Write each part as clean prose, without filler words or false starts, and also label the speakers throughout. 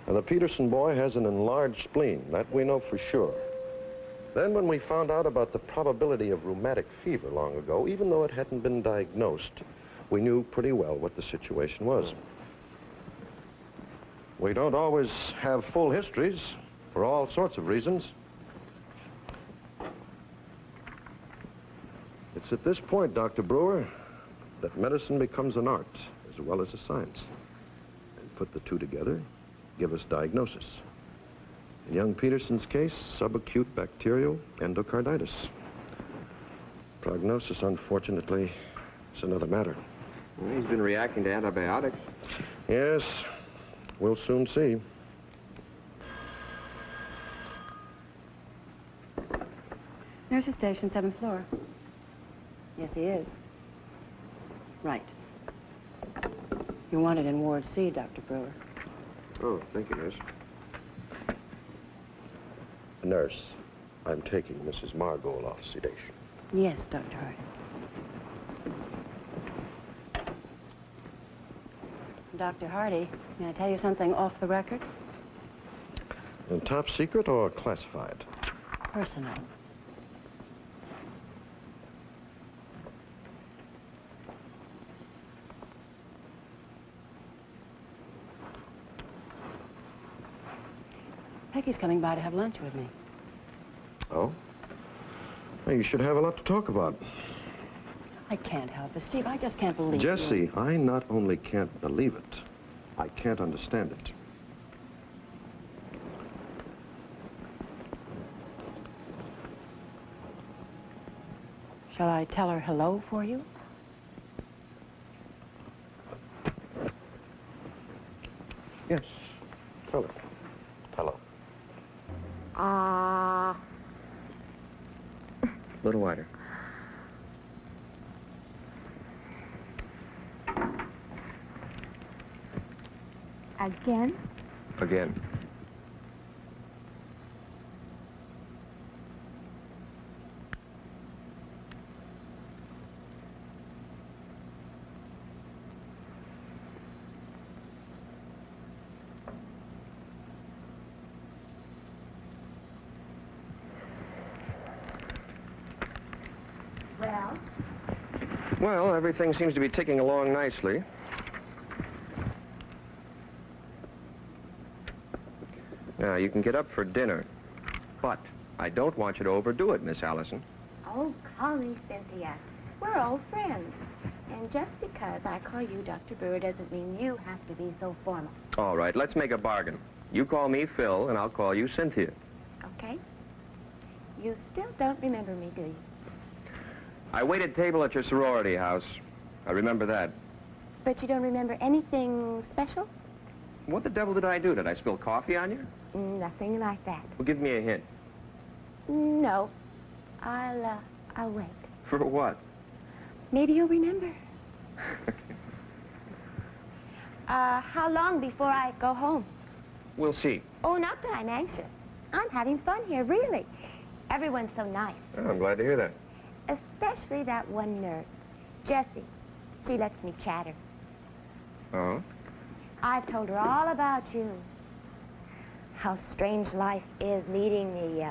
Speaker 1: And the Peterson boy has an enlarged spleen. That we know for sure. Then when we found out about the probability of rheumatic fever long ago, even though it hadn't been diagnosed, we knew pretty well what the situation was. We don't always have full histories for all sorts of reasons. It's at this point, Dr. Brewer, that medicine becomes an art as well as a science. And put the two together, give us diagnosis. In young Peterson's case, subacute bacterial endocarditis. Prognosis, unfortunately, is another matter.
Speaker 2: Well, he's been reacting to antibiotics.
Speaker 1: Yes, we'll soon see.
Speaker 3: Nurse's station, 7th floor. Yes, he is. Right. You wanted in Ward C, Dr. Brewer.
Speaker 2: Oh, thank you, nurse.
Speaker 1: Nurse, I'm taking Mrs. Margole off sedation.
Speaker 3: Yes, Dr. Hart. Dr. Hardy, may I tell you something off the record?
Speaker 1: Top secret or classified?
Speaker 3: Personal. Peggy's coming by to have lunch with me.
Speaker 1: Oh? Well, you should have a lot to talk about.
Speaker 3: I can't help it, Steve. I just can't believe
Speaker 1: Jessie, I not only can't believe it, I can't understand it.
Speaker 3: Shall I tell her hello for you?
Speaker 1: Yes. Tell her. Hello.
Speaker 4: A
Speaker 2: little wider.
Speaker 4: Again?
Speaker 2: Again. Well, everything seems to be ticking along nicely. Now, you can get up for dinner, but I don't want you to overdo it, Miss Allison.
Speaker 4: Oh, call me Cynthia. We're old friends. And just because I call you Dr. Brewer doesn't mean you have to be so formal.
Speaker 2: All right, let's make a bargain. You call me Phil, and I'll call you Cynthia.
Speaker 4: Okay. You still don't remember me, do you?
Speaker 2: I waited table at your sorority house. I remember that.
Speaker 4: But you don't remember anything special?
Speaker 2: What the devil did I do? Did I spill coffee on you?
Speaker 4: Nothing like that.
Speaker 2: Well, give me a hint.
Speaker 4: No. I'll wait.
Speaker 2: For what?
Speaker 4: Maybe you'll remember. How long before I go home?
Speaker 2: We'll see.
Speaker 4: Oh, not that I'm anxious. I'm having fun here, really. Everyone's so nice.
Speaker 2: Oh, I'm glad to hear that.
Speaker 4: Especially that one nurse, Jessie. She lets me chatter.
Speaker 2: Oh?
Speaker 4: I've told her all about you. How strange life is leading the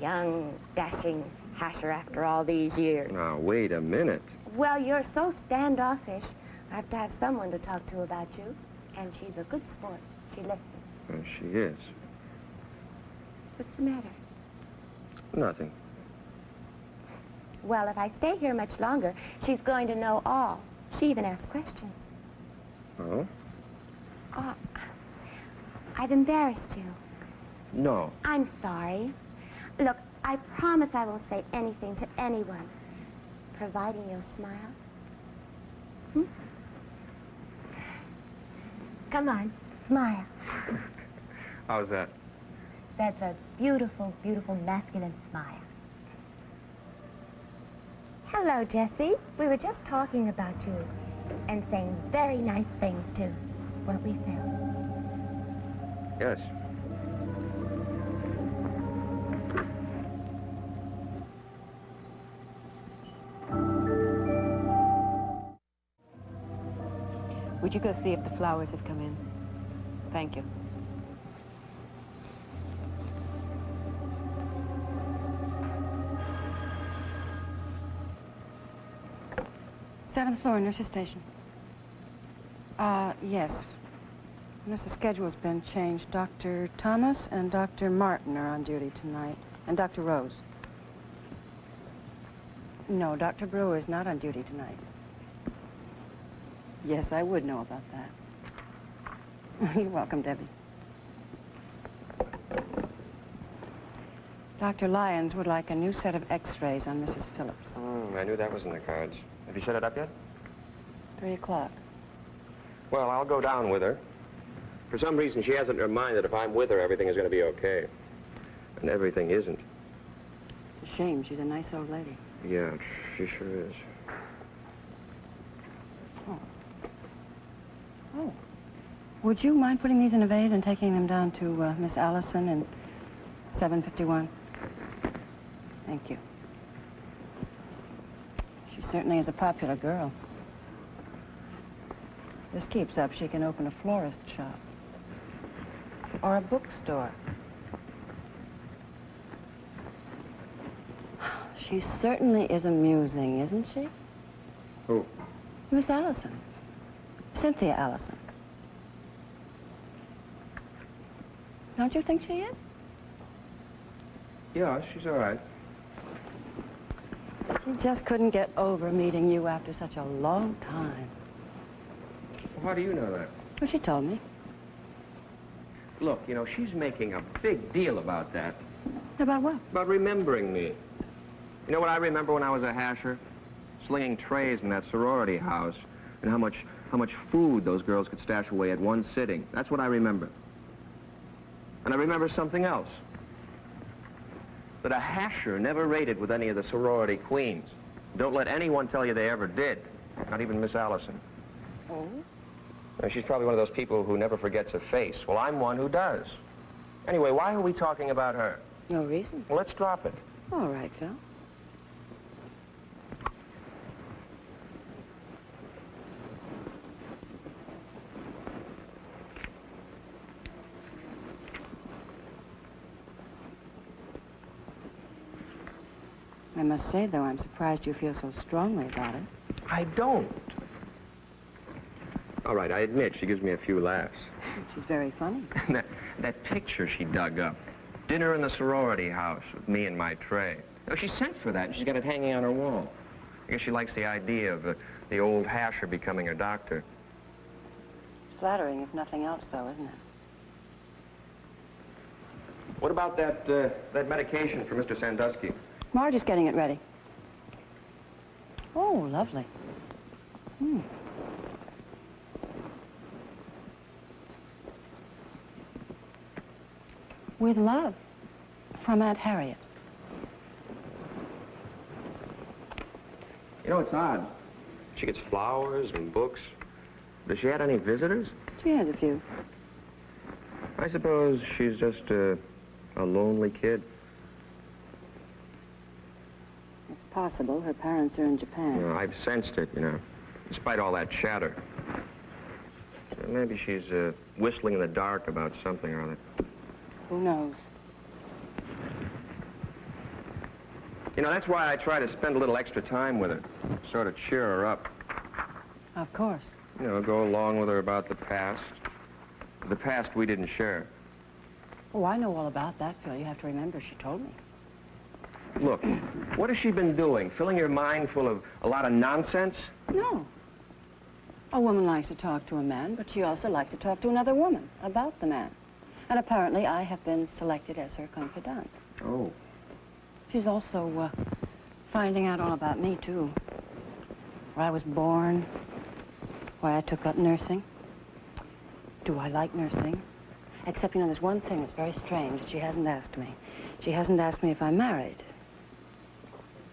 Speaker 4: young, dashing hasher after all these years.
Speaker 2: Now, wait a minute.
Speaker 4: Well, you're so standoffish. I have to have someone to talk to about you. And she's a good sport. She listens.
Speaker 2: She is.
Speaker 4: What's the matter?
Speaker 2: Nothing.
Speaker 4: Well, if I stay here much longer, she's going to know all. She even asks questions.
Speaker 2: Oh?
Speaker 4: Oh, I've embarrassed you.
Speaker 2: No.
Speaker 4: I'm sorry. Look, I promise I won't say anything to anyone, providing you'll smile. Hmm? Come on, smile.
Speaker 2: How's that?
Speaker 4: That's a beautiful, beautiful masculine smile. Hello, Jessie. We were just talking about you and saying very nice things, too, weren't we, Phil?
Speaker 2: Yes.
Speaker 3: Would you go see if the flowers have come in? Thank you. 7th floor, nurse's station. Yes. Nurse's schedule's been changed. Dr. Thomas and Dr. Martin are on duty tonight, and Dr. Rose. No, Dr. Brewer is not on duty tonight. Yes, I would know about that. You're welcome, Debbie. Dr. Lyons would like a new set of x-rays on Mrs. Phillips.
Speaker 2: I knew that was in the cards. Have you set it up yet?
Speaker 3: 3 o'clock.
Speaker 2: Well, I'll go down with her. For some reason, she has it in her mind that if I'm with her, everything is going to be okay. And everything isn't.
Speaker 3: It's a shame. She's a nice old lady.
Speaker 2: Yeah, she sure is.
Speaker 3: Oh. Would you mind putting these in a vase and taking them down to Miss Allison in 751? Thank you. She certainly is a popular girl. This keeps up, she can open a florist shop. Or a bookstore. She certainly is amusing, isn't she?
Speaker 2: Who?
Speaker 3: Miss Allison. Cynthia Allison. Don't you think she is?
Speaker 2: Yeah, she's all right.
Speaker 3: She just couldn't get over meeting you after such a long time.
Speaker 2: Well, how do you know that?
Speaker 3: Well, she told me.
Speaker 2: Look, you know, she's making a big deal about that.
Speaker 3: About what?
Speaker 2: About remembering me. You know what I remember when I was a hasher? Slinging trays in that sorority house. And how much food those girls could stash away at one sitting. That's what I remember. And I remember something else. That a hasher never rated with any of the sorority queens. Don't let anyone tell you they ever did. Not even Miss Allison.
Speaker 3: Oh?
Speaker 2: She's probably one of those people who never forgets a face. Well, I'm one who does. Anyway, why are we talking about her?
Speaker 3: No reason.
Speaker 2: Well, let's drop it.
Speaker 3: All right, Phil. I must say, though, I'm surprised you feel so strongly about it.
Speaker 2: I don't. All right, I admit she gives me a few laughs.
Speaker 3: She's very funny.
Speaker 2: that picture she dug up. Dinner in the sorority house with me and my tray. Oh, she sent for that, and she's got it hanging on her wall. I guess she likes the idea of the old hasher becoming her doctor.
Speaker 3: Flattering, if nothing else, though, isn't it?
Speaker 2: What about that medication for Mr. Sandusky?
Speaker 3: Marge is getting it ready. Oh, lovely. With love, from Aunt Harriet.
Speaker 2: You know, it's odd. She gets flowers and books. Does she have any visitors?
Speaker 3: She has a few.
Speaker 2: I suppose she's just a lonely kid.
Speaker 3: It's possible. Her parents are in Japan.
Speaker 2: You know, I've sensed it, you know, despite all that chatter. So maybe she's whistling in the dark about something or other.
Speaker 3: Who knows?
Speaker 2: You know, that's why I try to spend a little extra time with her, sort of cheer her up.
Speaker 3: Of course.
Speaker 2: You know, go along with her about the past we didn't share.
Speaker 3: Oh, I know all about that, Phil. You have to remember, she told me.
Speaker 2: Look, what has she been doing? Filling your mind full of a lot of nonsense?
Speaker 3: No. A woman likes to talk to a man, but she also likes to talk to another woman about the man. And apparently I have been selected as her confidant.
Speaker 2: Oh.
Speaker 3: She's also finding out all about me, too. Where I was born, why I took up nursing. Do I like nursing? Except, you know, there's one thing that's very strange that she hasn't asked me. She hasn't asked me if I'm married.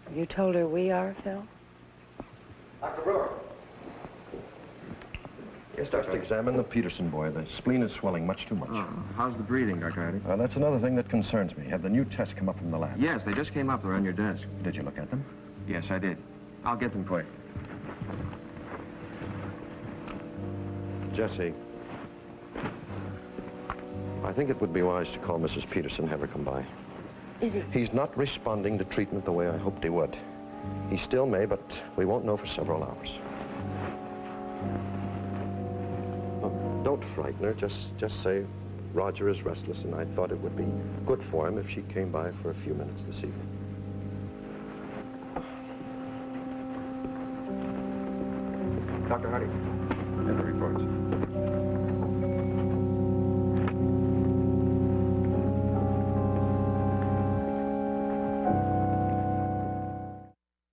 Speaker 3: Have you told her we are, Phil?
Speaker 2: Dr. Brewer. Yes,
Speaker 1: Just examine the Peterson boy. The spleen is swelling much too much.
Speaker 2: Oh, how's the breathing, Dr. Addy?
Speaker 1: That's another thing that concerns me. Have the new tests come up from the lab?
Speaker 2: Yes, they just came up. They're on your desk.
Speaker 1: Did you look at them?
Speaker 2: Yes, I did. I'll get them for you.
Speaker 1: Jessie, I think it would be wise to call Mrs. Peterson, have her come by.
Speaker 3: Is he?
Speaker 1: He's not responding to treatment the way I hoped he would. He still may, but we won't know for several hours. Oh, don't frighten her. Just say Roger is restless, and I thought it would be good for him if she came by for a few minutes this evening.
Speaker 2: Dr. Hardy.